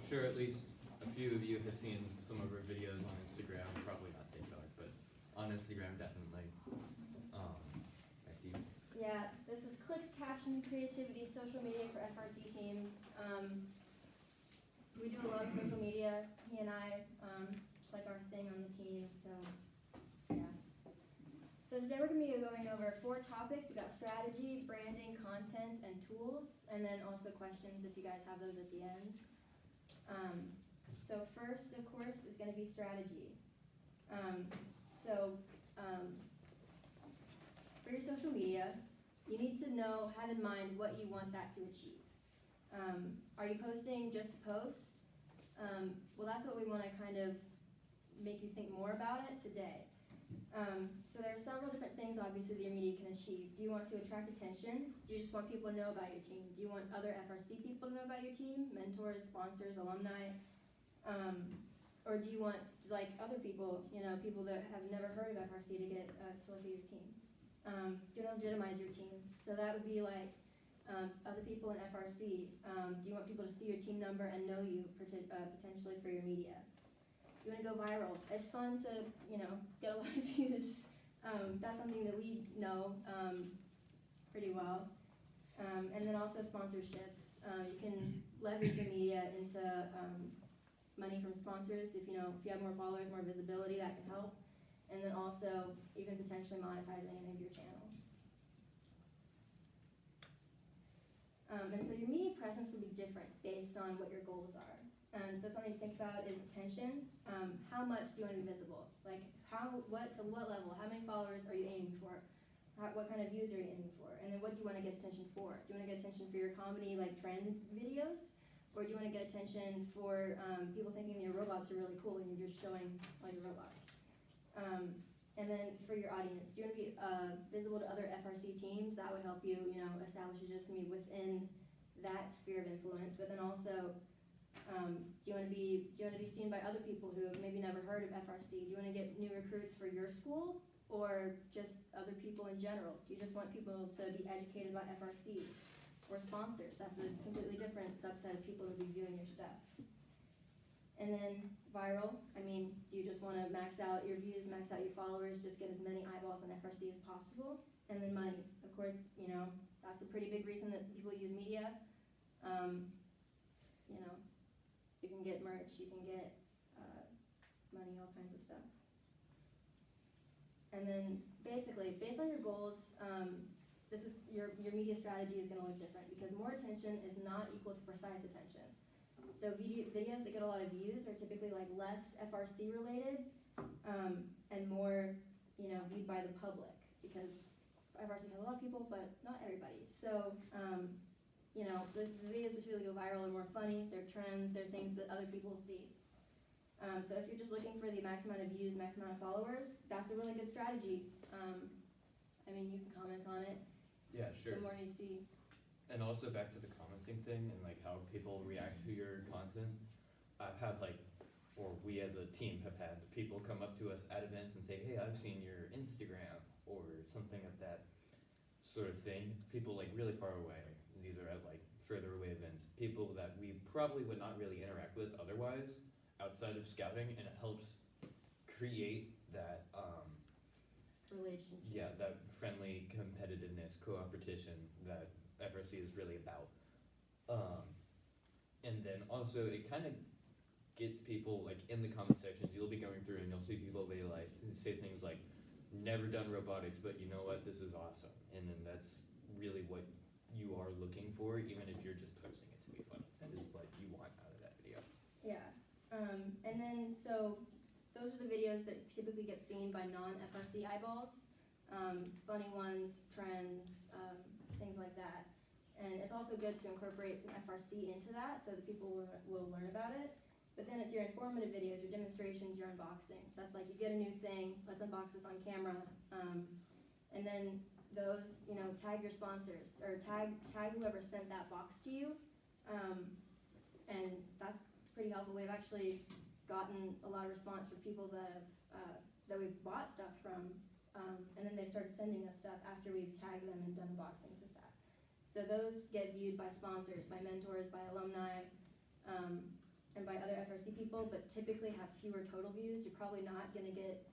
sure at least a few of you have seen some of our videos on Instagram, probably not TikTok, but on Instagram definitely. Back to you. Yeah, this is clicks, captions, creativity, social media for FRC teams. We do a lot of social media, he and I, it's like our thing on the team, so yeah. So today we're gonna be going over 4 topics. We got strategy, branding, content, and tools, and then also questions if you guys have those at the end. So first, of course, is gonna be strategy. For your social media, you need to have in mind what you want that to achieve. Are you posting just to post? Well, that's what we want to kind of make you think more about it today. So there are several different things, obviously, that your media can achieve. Do you want to attract attention? Do you just want people to know about your team? Do you want other FRC people to know about your team? Mentors, sponsors, alumni? Or do you want, like, other people, people that have never heard of FRC to get to look at your team? You want to legitimize your team. So that would be like other people in FRC. Do you want people to see your team number and know you potentially for your media? You want to go viral. It's fun to, get a lot of views. That's something that we know pretty well. And then also sponsorships. You can leverage your media into money from sponsors. If you have more followers, more visibility, that can help. And then also, you can potentially monetize any of your channels. And so your media presence will be different based on what your goals are. And so something to think about is attention. How much do you want to be visible? Like, to what level? How many followers are you aiming for? What kind of views are you aiming for? And then what do you want to get attention for? Do you want to get attention for your comedy, like trend videos? Or do you want to get attention for people thinking that your robots are really cool and you're just showing all your robots? And then for your audience, do you want to be visible to other FRC teams? That would help you, establish legitimacy within that sphere of influence. But then also, do you want to be seen by other people who have maybe never heard of FRC? Do you want to get new recruits for your school or just other people in general? Do you just want people to be educated about FRC or sponsors? That's a completely different subset of people to be viewing your stuff. And then viral, do you just want to max out your views, max out your followers, just get as many eyeballs on FRC as possible? And then money, of course, that's a pretty big reason that people use media. You can get merch, you can get money, all kinds of stuff. And then basically, based on your goals, this is your media strategy is going to look different because more attention is not equal to precise attention. So videos that get a lot of views are typically like less FRC related and more, viewed by the public because FRC has a lot of people, but not everybody. So, the videos that really go viral are more funny, they're trends, they're things that other people see. So if you're just looking for the max amount of views, max amount of followers, that's a really good strategy. You can comment on it. Yeah, sure. The more you see. And also back to the commenting thing and like how people react to your content. I've had we as a team have had people come up to us at events and say, hey, I've seen your Instagram or something of that sort of thing. People really far away. These are at further away events. People that we probably would not really interact with otherwise outside of scouting, and it helps create that relationship. Yeah, that friendly competitiveness, cooperation that FRC is really about. And then also it kind of gets people in the comment sections. You'll be going through and you'll see people, they say things like, never done robotics, but you know what, this is awesome. And then that's really what you are looking for, even if you're just posting it to be funny. That is what you want out of that video. Yeah. And then, so those are the videos that typically get seen by non-FRC eyeballs. Funny ones, trends, things like that. And it's also good to incorporate some FRC into that so that people will learn about it. But then it's your informative videos, your demonstrations, your unboxings. That's like you get a new thing, let's unbox this on camera. And then those, tag your sponsors or tag whoever sent that box to you. And that's pretty helpful. We've actually gotten a lot of response from people that have that we've bought stuff from, and then they've started sending us stuff after we've tagged them and done unboxings with that. So those get viewed by sponsors, by mentors, by alumni, and FRC people, but typically have fewer total views. You're probably not gonna get,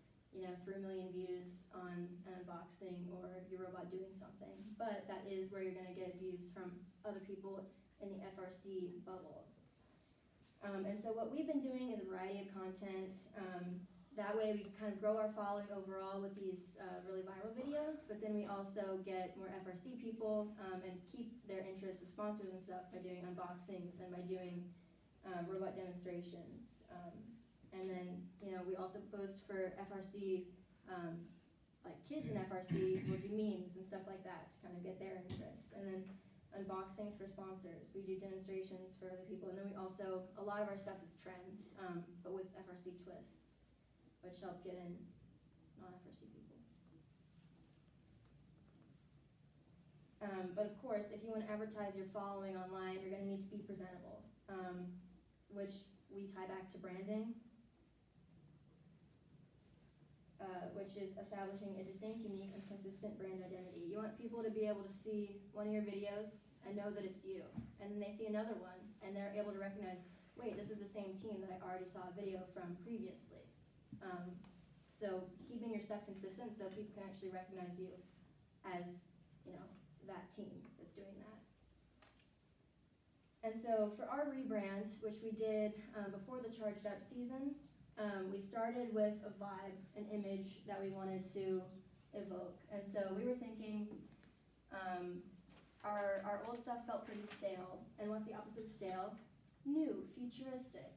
3 million views on an unboxing or your robot doing something, but that is where you're gonna get views from other people in the FRC bubble. And so what we've been doing is a variety of content. That way we kind of grow our following overall with these really viral videos, but then we also get more FRC people and keep their interest of sponsors and stuff by doing unboxings and by doing robot demonstrations. And then, we also post for FRC, like kids in FRC will do memes and stuff like that to kind of get their interest. And then unboxings for sponsors. We do demonstrations for other people. And then we also, a lot of our stuff is trends, but with FRC twists, which help get in non-FRC people. But of course, if you want to advertise your following online, you're going to need to be presentable, which we tie back to branding, which is establishing a distinct, unique, and consistent brand identity. You want people to be able to see one of your videos and know that it's you, and then they see another one, and they're able to recognize, wait, this is the same team that I already saw a video from previously. So keeping your stuff consistent so people can actually recognize you as, that team that's doing that. And so for our rebrand, which we did before the Charged Up season, we started with a vibe, an image that we wanted to evoke. And so we were thinking our old stuff felt pretty stale. And what's the opposite of stale? New, futuristic.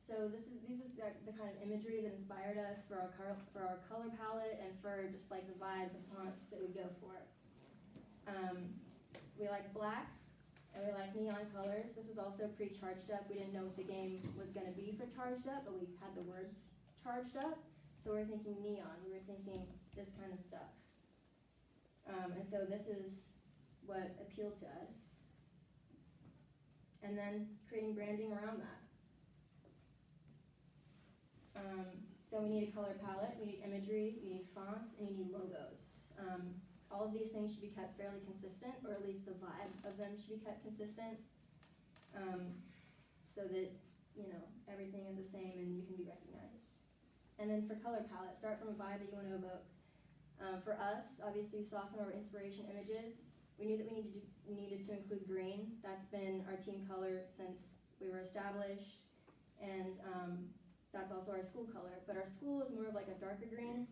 So these are the kind of imagery that inspired us for our color palette and for just like the vibe, the fonts that we go for. We like black and we like neon colors. This was also pre-Charged Up. We didn't know what the game was going to be for Charged Up, but we had the words Charged Up. So we were thinking neon. We were thinking this kind of stuff. And so this is what appealed to us. And then creating branding around that. So we need a color palette, we need imagery, you need fonts, and you need logos. All of these things should be kept fairly consistent, or at least the vibe of them should be kept consistent, so that, everything is the same and you can be recognized. And then for color palette, start from a vibe that you want to evoke. For us, obviously we saw some of our inspiration images. We knew that we needed to include green. That's been our team color since we were established, and that's also our school color. But our school is more of like a darker green,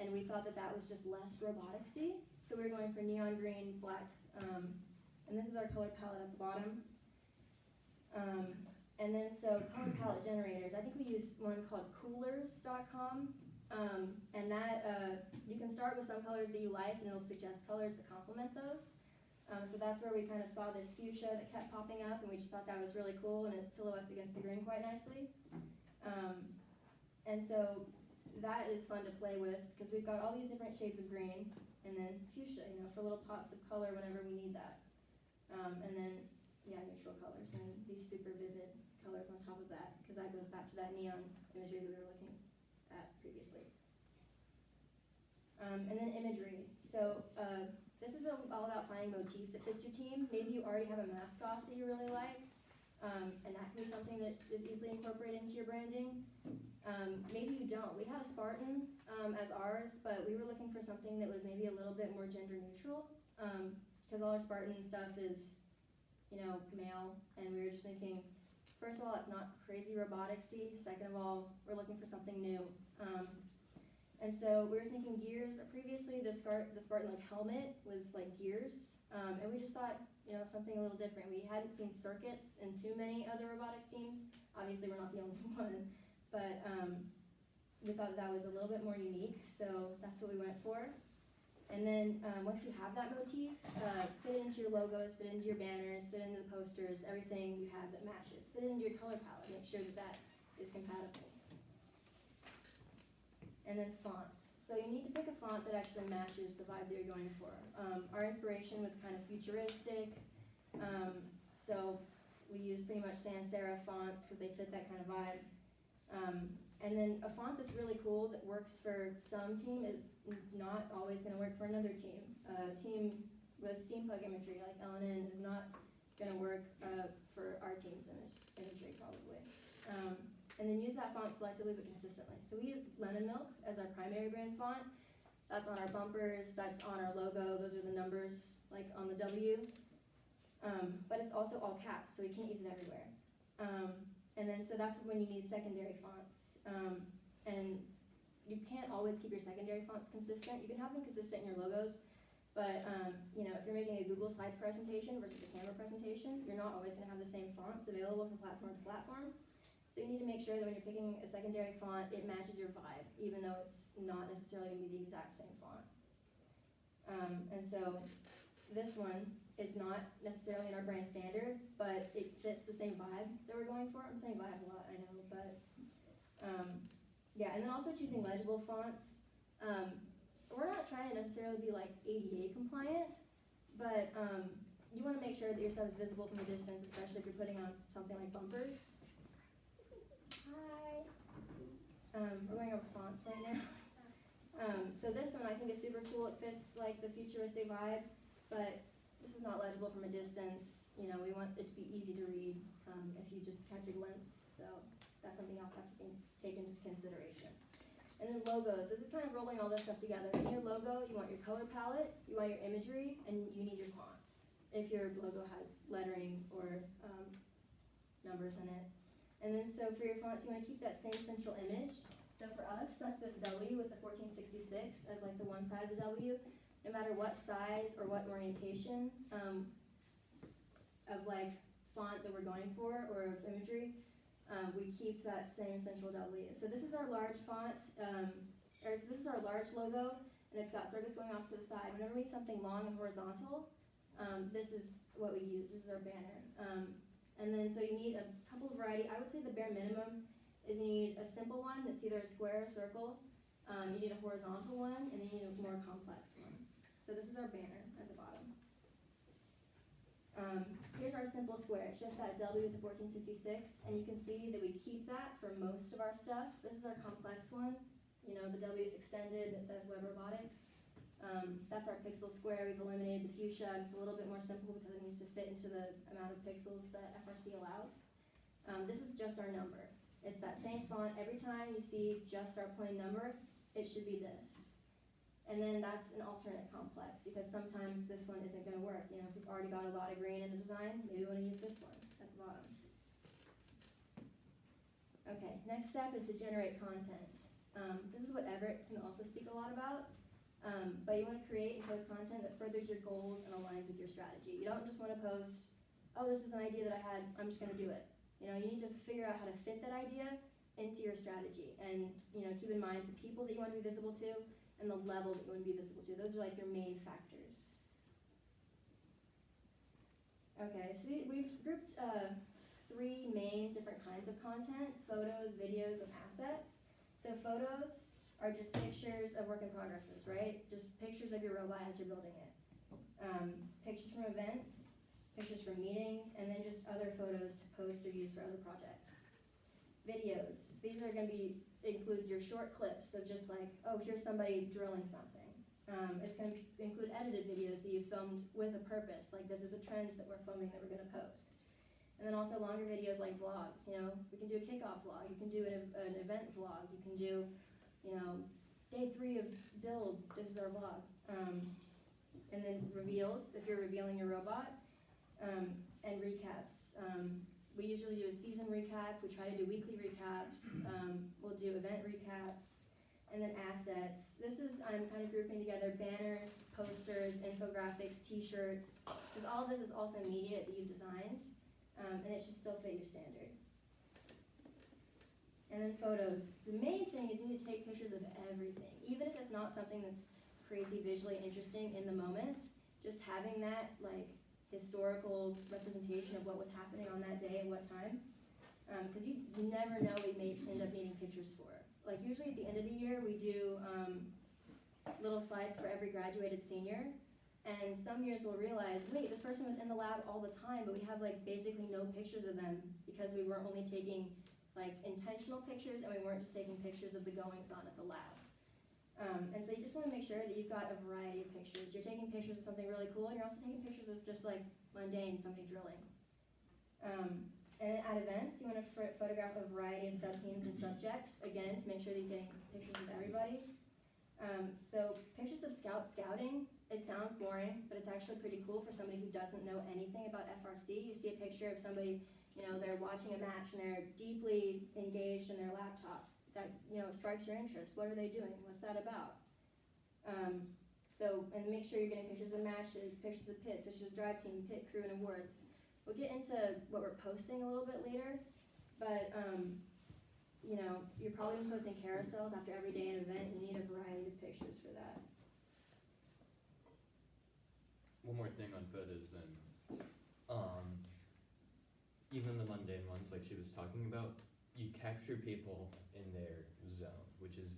and we thought that that was just less roboticsy. So we were going for neon green, black, and this is our color palette at the bottom. And then so color palette generators, I think we use one called coolers.com, and that you can start with some colors that you like, and it'll suggest colors that complement those. So that's where we kind of saw this fuchsia that kept popping up, and we just thought that was really cool, and it silhouettes against the green quite nicely. And so that is fun to play with, because we've got all these different shades of green, and then fuchsia, for little pops of color whenever we need that. And then, neutral colors, and these super vivid colors on top of that, because that goes back to that neon imagery that we were looking at previously. And then imagery. So this is all about finding motif that fits your team. Maybe you already have a mascot that you really like, and that can be something that is easily incorporated into your branding. Maybe you don't. We had a Spartan as ours, but we were looking for something that was maybe a little bit more gender neutral, because all our Spartan stuff is, male, and we were just thinking, first of all, it's not crazy roboticsy. Second of all, we're looking for something new. And so we were thinking gears. Previously, the Spartan helmet was like gears, and we just thought, something a little different. We hadn't seen circuits in too many other robotics teams. Obviously, we're not the only one, but we thought that was a little bit more unique, so that's what we went for. And then once you have that motif, fit it into your logos, fit it into your banners, fit it into the posters, everything you have that matches. Fit it into your color palette, make sure that that is compatible. And then fonts. So you need to pick a font that actually matches the vibe that you're going for. Our inspiration was kind of futuristic, so we used pretty much sans serif fonts because they fit that kind of vibe. And then a font that's really cool that works for some team is not always going to work for another team. A team with steampunk imagery like LNN is not going to work for our team's imagery probably. and then use that font selectively but consistently. So we use Lemon Milk as our primary brand font. That's on our bumpers, that's on our logo, those are the numbers like on the W. But it's also all caps, so we can't use it everywhere. And then so that's when you need secondary fonts. And you can't always keep your secondary fonts consistent. You can have them consistent in your logos, but you know, if you're making a Google Slides presentation versus a Canva presentation, you're not always going to have the same fonts available from platform to platform. So you need to make sure that when you're picking a secondary font, it matches your vibe, even though it's not necessarily going to be the exact same font. And so this one is not necessarily in our brand standard, but it fits the same vibe that we're going for. I'm saying vibe a lot, I know, but yeah, and then also choosing legible fonts. We're not trying to necessarily be like ADA compliant, but you want to make sure that your stuff is visible from a distance, especially if you're putting on something like bumpers. Hi. We're going over fonts right now. So this one I think is super cool. It fits like the futuristic vibe, but this is not legible from a distance. You know, we want it to be easy to read if you just catch a glimpse. So that's something else I have to take into consideration. And then logos. This is kind of rolling all this stuff together. In your logo, you want your color palette, you want your imagery, and you need your fonts. If your logo has lettering or numbers in it. And then so for your fonts, you want to keep that same central image. So for us, that's this W with the 1466 as like the one side of the W. No matter what size or what orientation of like font that we're going for or of imagery, we keep that same central W. So this is our large font, this is our large logo, and it's got circles going off to the side. Whenever we need something long and horizontal, this is what we use. This is our banner. And then so you need a couple of variety. I would say the bare minimum is you need a simple one that's either a square or circle. You need a horizontal one, and then you need a more complex one. So this is our banner at the bottom. Here's our simple square. It's just that W with the 1466, and you can see that we keep that for most of our stuff. This is our complex one. You know, the W is extended, and it says Webb Robotics. That's our pixel square. We've eliminated the fuchsia. It's a little bit more simple because it needs to fit into the amount of pixels that FRC allows. This is just our number. It's that same font. Every time you see just our plain number, it should be this. And then that's an alternate complex because sometimes this one isn't going to work. You know, if we've already got a lot of green in the design, maybe we want to use this one at the bottom. Okay, next step is to generate content. This is what Everett can also speak a lot about. But you want to create and post content that furthers your goals and aligns with your strategy. You don't just want to post, oh, this is an idea that I had, I'm just going to do it. You know, you need to figure out how to fit that idea into your strategy. And, you know, keep in mind the people that you want to be visible to and the level that you want to be visible to. Those are like your main factors. Okay, so we've grouped 3 main different kinds of content: photos, videos, and assets. So photos are just pictures of work in progresses, right? Just pictures of your robot as you're building it. Pictures from events, pictures from meetings, and then just other photos to post or use for other projects. Videos, these are going to be, includes your short clips of just like, oh, here's somebody drilling something. It's going to include edited videos that you filmed with a purpose, like this is the trend that we're filming that we're going to post. And then also longer videos like vlogs, you know, we can do a kickoff vlog, you can do an event vlog, you can do, you know, day 3 of build, this is our vlog. And then reveals, if you're revealing your robot, and recaps. We usually do a season recap, we try to do weekly recaps, we'll do event recaps, and then assets. This is, I'm kind of grouping together banners, posters, infographics, t-shirts, because all of this is also media that you've designed, and it should still fit your standard. And then photos. The main thing is you need to take pictures of everything, even if it's not something that's crazy visually interesting in the moment, just having that like historical representation of what was happening on that day and what time, because you never know what you may end up needing pictures for. Like usually at the end of the year we do little slides for every graduated senior, and some years we'll realize, wait, this person was in the lab all the time, but we have like basically no pictures of them because we were only taking like intentional pictures and we weren't just taking pictures of the goings on at the lab. And so you just want to make sure that you've got a variety of pictures. You're taking pictures of something really cool, and you're also taking pictures of just like mundane, somebody drilling. And at events, you want to photograph a variety of sub-teams and subjects, again, to make sure that you're getting pictures of everybody. So pictures of scouting, it sounds boring, but it's actually pretty cool for somebody who doesn't know anything about FRC. You see a picture of somebody, they're watching a match and they're deeply engaged in their laptop. That, sparks your interest. What are they doing? What's that about? And make sure you're getting pictures of matches, pictures of pits, pictures of drive team, pit crew, and awards. We'll get into what we're posting a little bit later, but you're probably posting carousels after every day an event. You need a variety of pictures for that. One more thing on photos then. Even the mundane ones like she was talking about, you capture people in their zone, which is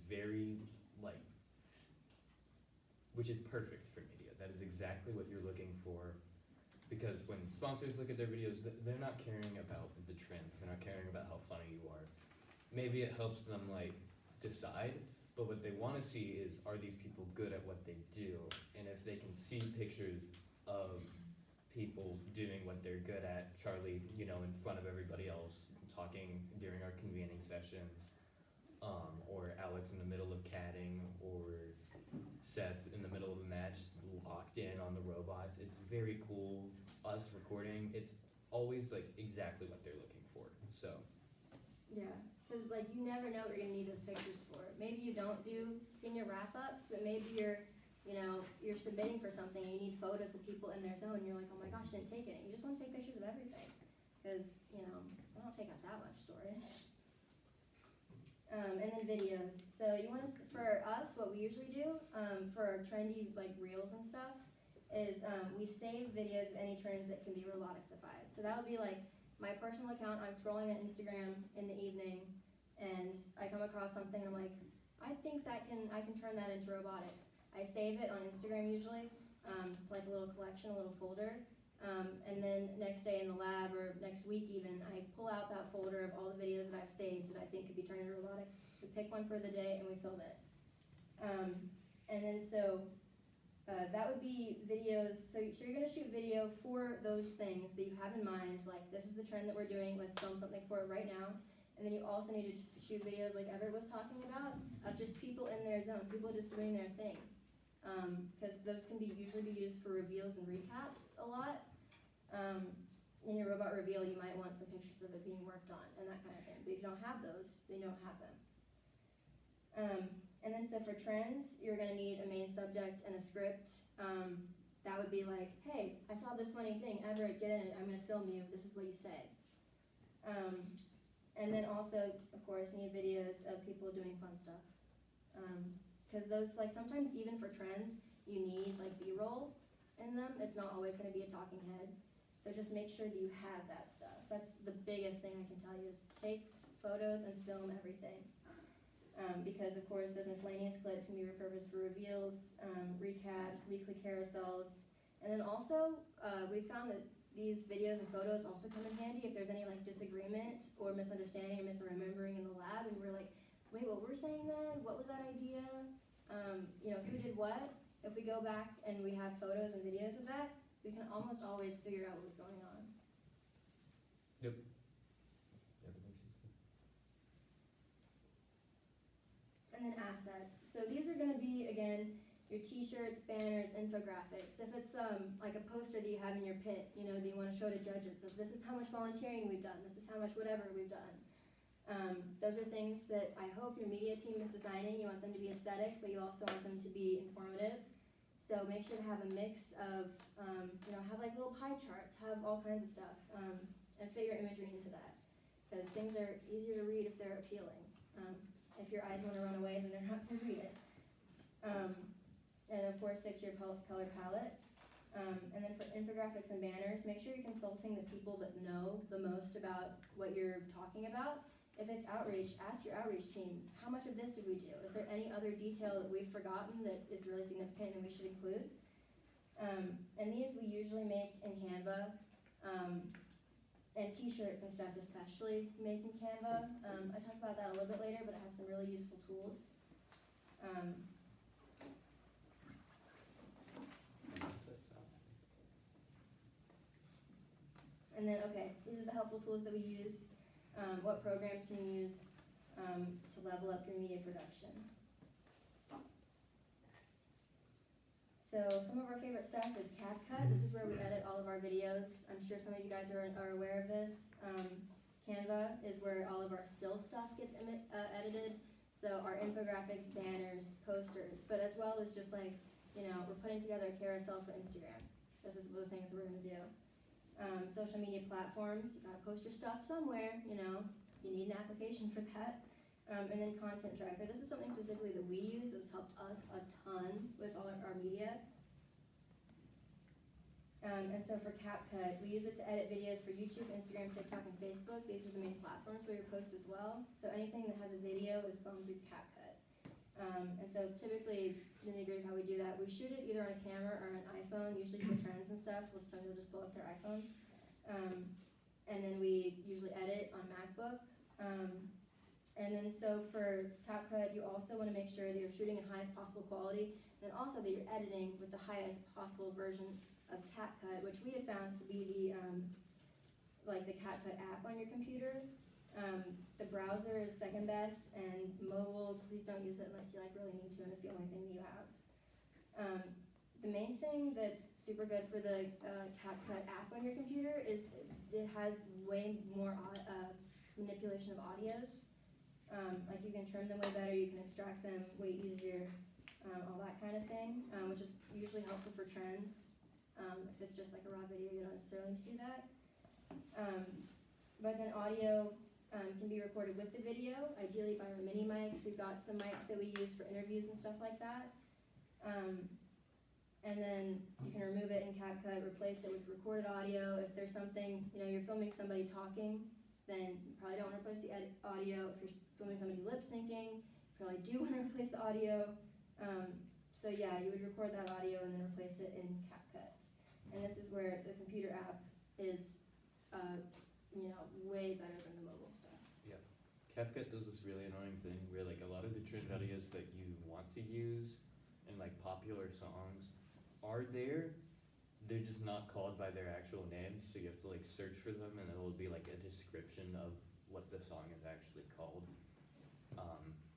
which is perfect for media. That is exactly what you're looking for, because when sponsors look at their videos, they're not caring about the trends, they're not caring about how funny you are. Maybe it helps them decide, but what they want to see is, are these people good at what they do? And if they can see pictures of people doing what they're good at, Charlie, in front of everybody else, talking during our convening sessions, or Alex in the middle of catting, or Seth in the middle of a match locked in on the robots. It's very cool. Us recording, it's always exactly what they're looking for. So yeah, because you never know what you're gonna need those pictures for. Maybe you don't do senior wrap-ups, but maybe you're submitting for something and you need photos of people in their zone and you're like, oh my gosh, I didn't take it. You just want to take pictures of everything, because I don't take up that much storage. And then videos. So you want to, for us, what we usually do for trendy reels and stuff is we save videos of any trends that can be roboticsified. So that would be my personal account. I'm scrolling on Instagram in the evening and I come across something and I'm like, I think I can turn that into robotics. I save it on Instagram usually. It's like a little collection, a little folder. And then next day in the lab, or next week even, I pull out that folder of all the videos that I've saved that I think could be turned into robotics. We pick one for the day and we film it. And then that would be videos. So you're going to shoot video for those things that you have in mind. This is the trend that we're doing. Let's film something for it right now. And then you also need to shoot videos like Everett was talking about, of just people in their zone, people just doing their thing. Because those can usually be used for reveals and recaps a lot. In your robot reveal, you might want some pictures of it being worked on and that kind of thing. But if you don't have those, then you don't have them. And then so for trends, you're going to need a main subject and a script. That would be like, hey, I saw this funny thing. Everett, get in it. I'm going to film you. This is what you say. And then also, of course, you need videos of people doing fun stuff. Because those, sometimes even for trends, you need B-roll in them. It's not always going to be a talking head. So just make sure that you have that stuff. That's the biggest thing I can tell you, is take photos and film everything. Because of course those miscellaneous clips can be repurposed for reveals, recaps, weekly carousels. And then also, we found that these videos and photos also come in handy if there's any disagreement or misunderstanding or misremembering in the lab, and we're like, wait, what we're saying then? What was that idea? Who did what? If we go back and we have photos and videos of that, we can almost always figure out what was going on. Yep. And then assets. So these are going to be, again, your t-shirts, banners, infographics. If it's like a poster that you have in your pit, that you want to show to judges, so this is how much volunteering we've done, this is how much whatever we've done. Those are things that I hope your media team is designing. You want them to be aesthetic, but you also want them to be informative. So make sure to have a mix of, have little pie charts, have all kinds of stuff, and fit your imagery into that. Because things are easier to read if they're appealing. If your eyes want to run away, then they're not going to read it. And of course, stick to your color palette. And then for infographics and banners, make sure you're consulting the people that know the most about what you're talking about. If it's outreach, ask your outreach team, how much of this did we do? Is there any other detail that we've forgotten that is really significant and we should include? And these we usually make in Canva, and t-shirts and stuff especially make in Canva. I talk about that a little bit later, but it has some really useful tools. And And then, okay, these are the helpful tools that we use. What programs can you use to level up your media production? So some of our favorite stuff is CapCut. This is where we edit all of our videos. I'm sure some of you guys are aware of this. Canva is where all of our still stuff gets edited. So our infographics, banners, posters, but as well as just like, you know, we're putting together a carousel for Instagram. This is the things we're gonna do. Social media platforms, you gotta post your stuff somewhere, you know, you need an application for that. And then content tracker. This is something specifically that we use that has helped us a ton with all of our media. And so for CapCut, we use it to edit videos for YouTube, Instagram, TikTok, and Facebook. These are the main platforms where you post as well. So anything that has a video is going through CapCut. And so typically, the nitty-gritty of how we do that, we shoot it either on a camera or an iPhone, usually for trends and stuff, which some will just pull up their iPhone. And then we usually edit on MacBook. And then so for CapCut, you also want to make sure that you're shooting in highest possible quality, and also that you're editing with the highest possible version of CapCut, which we have found to be the like the CapCut app on your computer. The browser is second best, and mobile, please don't use it unless you like really need to, and it's the only thing that you have. The main thing that's super good for the CapCut app on your computer is it has way more manipulation of audios. Like you can trim them way better, you can extract them way easier, all that kind of thing, which is usually helpful for trends. If it's just like a raw video, you don't necessarily need to do that. But then audio can be recorded with the video, ideally by our mini mics. We've got some mics that we use for interviews and stuff like that. And then you can remove it in CapCut, replace it with recorded audio. If there's something, you know, you're filming somebody talking, then you probably don't want to replace the audio. If you're filming somebody lip syncing, you probably do want to replace the audio. So yeah, you would record that audio and then replace it in CapCut. And this is where the computer app is, you know, way better than the mobile stuff. Yeah, CapCut does this really annoying thing where like a lot of the trend videos that you want to use and like popular songs are there. They're just not called by their actual names, so you have to like search for them, and it'll be like a description of what the song is actually called.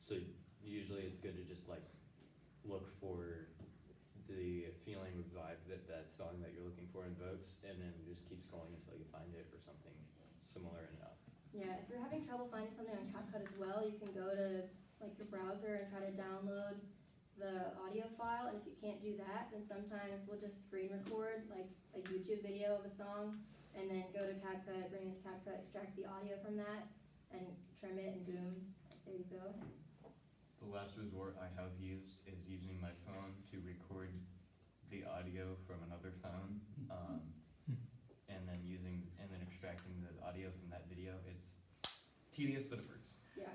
So usually it's good to just like look for the feeling or vibe that that song that you're looking for invokes, and then just keep scrolling until you find it or something similar enough. Yeah, if you're having trouble finding something on CapCut as well, you can go to like your browser and try to download the audio file, and if you can't do that, then sometimes we'll just screen record like a YouTube video of a song, and then go to CapCut, bring it to CapCut, extract the audio from that, and trim it, and boom, there you go. The last resort I have used is using my phone to record the audio from another phone, and then extracting the audio from that video. It's tedious, but it works. Yeah.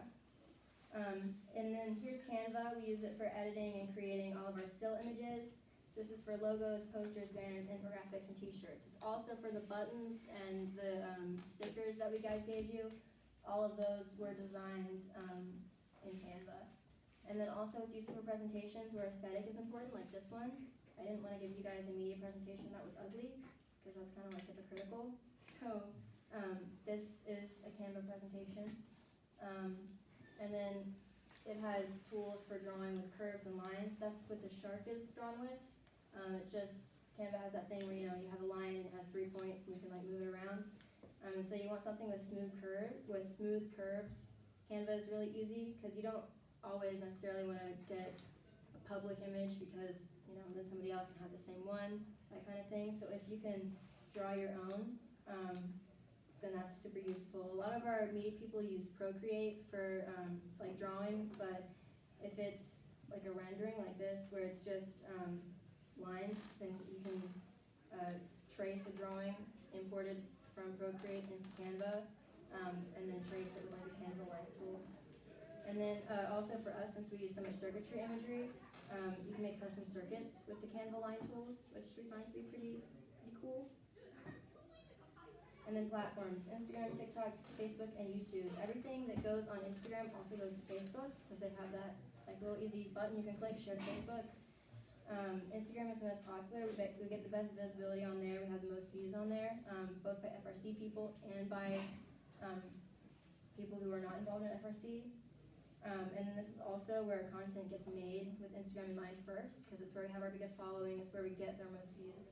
And then here's Canva. We use it for editing and creating all of our still images. So this is for logos, posters, banners, infographics, and t-shirts. It's also for the buttons and the stickers that we guys gave you. All of those were designed in Canva. And then also it's used for presentations where aesthetic is important, like this one. I didn't want to give you guys a media presentation that was ugly, because that's kind of like hypocritical. So this is a Canva presentation. And then it has tools for drawing with curves and lines. That's what the shark is drawn with. It's just, Canva has that thing where, you know, you have a line and it has 3 points and you can like move it around. So you want something with smooth curves. Canva is really easy because you don't always necessarily want to get a public image because, you know, then somebody else can have the same one, that kind of thing. So if you can draw your own, then that's super useful. A lot of our media people use Procreate for like drawings, but if it's like a rendering like this where it's just lines, then you can trace a drawing imported from Procreate into Canva, and then trace it with like a Canva line tool. And then also for us, since we use so much circuitry imagery, you can make custom circuits with the Canva line tools, which we find to be pretty cool. And then platforms, Instagram, TikTok, Facebook, and YouTube. Everything that goes on Instagram also goes to Facebook because they have that like little easy button you can click, share to Facebook. Instagram is the most popular. We get the best visibility on there. We have the most views on there, both by FRC people and by people who are not involved in FRC. And then this is also where content gets made with Instagram in mind first, because it's where we have our biggest following. It's where we get their most views.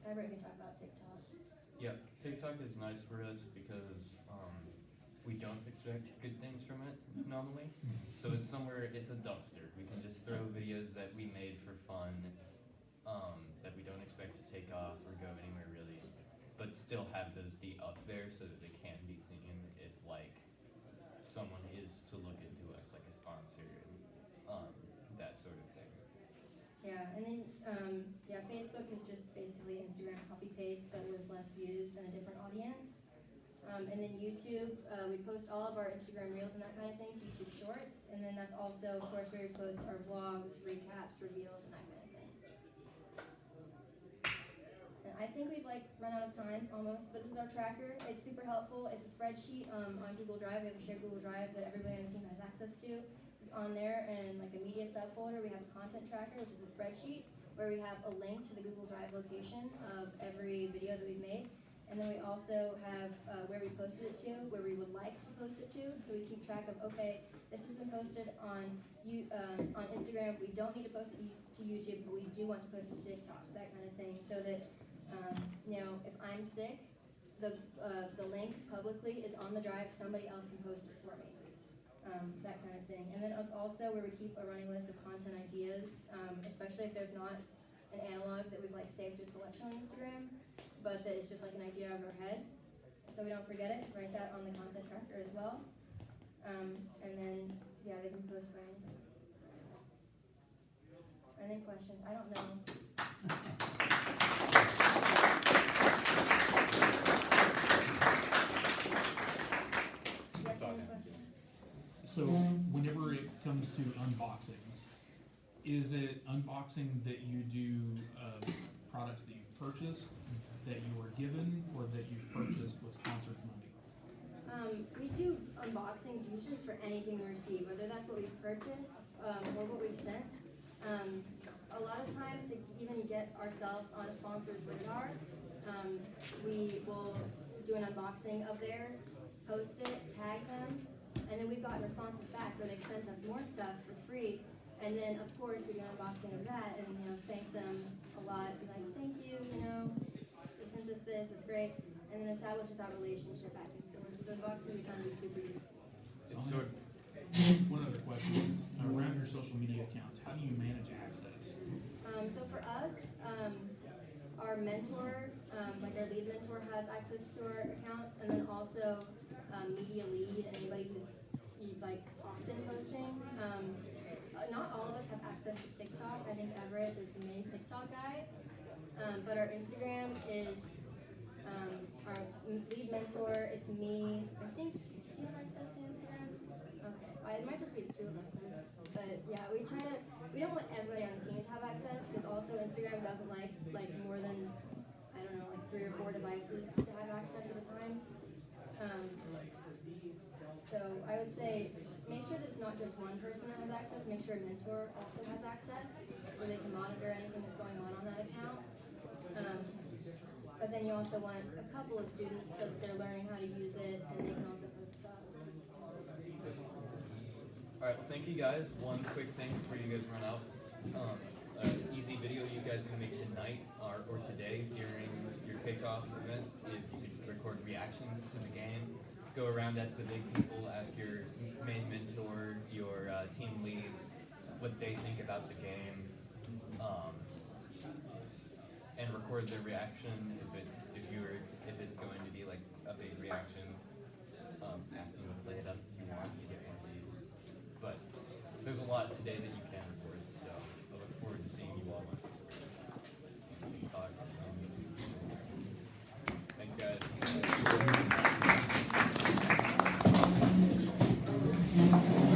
Everett can talk about TikTok. Yeah, TikTok is nice for us because we don't expect good things from it normally. So it's somewhere, it's a dumpster. We can just throw videos that we made for fun that we don't expect to take off or go anywhere really, but still have those be up there so that they can be seen if like someone is to look into us, like a sponsor and that sort of thing. Yeah, and then Facebook is just basically Instagram copy paste, but with less views and a different audience. And then YouTube, we post all of our Instagram reels and that kind of thing to YouTube Shorts, and then that's also, of course, where we post our vlogs, recaps, reveals, and that kind of thing. And I think we've run out of time almost, but this is our tracker. It's super helpful. It's a spreadsheet on Google Drive. We have a shared Google Drive that everybody on the team has access to. On there, and like a media subfolder, we have a content tracker, which is a spreadsheet where we have a link to the Google Drive location of every video that we've made. And then we also have where we posted it to, where we would like to post it to. So we keep track of, okay, this has been posted on Instagram. We don't need to post it to YouTube, but we do want to post it to TikTok, that kind of thing. So that, if I'm sick, the link publicly is on the drive. Somebody else can post it for me. That kind of thing. And then it's also where we keep a running list of content ideas, especially if there's not an analog that we've saved to a collection on Instagram, but that is just an idea of our head. So we don't forget it, write that on the content tracker as well. And then, they can post for anything. Any questions? I don't know. Yes, any questions? So whenever it comes to unboxings, is it unboxing that you do products that you've purchased, that you were given, or that you've purchased with sponsored money? We do unboxings usually for anything we receive, whether that's what we've purchased or what we've sent. A lot of time to even get ourselves on a sponsor's radar, we will do an unboxing of theirs, post it, tag them, and then we've gotten responses back where they've sent us more stuff for free. And then, of course, we do an unboxing of that and, thank them a lot. Be like, thank you, they sent us this, it's great. And then establishes that relationship back and forth. So unboxing we find to be super useful. One other question is, around your social media accounts, how do you manage access? So for us, our mentor, our lead mentor has access to our accounts, and then also media lead, anybody who's often posting. Not all of us have access to TikTok. I think Everett is the main TikTok guy. But our Instagram is our lead mentor. It's me. I think, do you have access to Instagram? Okay. It might just be the two of us then. But yeah, we don't want everybody on the team to have access, because also Instagram doesn't like more than, 3 or 4 devices to have access at a time. So I would say, make sure that it's not just one person that has access. Make sure a mentor also has access, so they can monitor anything that's going on that account. But then you also want a couple of students so that they're learning how to use it, and they can also post stuff. Alright, well thank you guys. One quick thing before you guys run out. An easy video you guys can make tonight or today during your kickoff event is you can record reactions to the game. Go around, ask the big people, ask your main mentor, your team leads, what they think about the game, and record their reaction if it's going to be a big reaction. Ask them to play it up if you want to get more views. But there's a lot today that you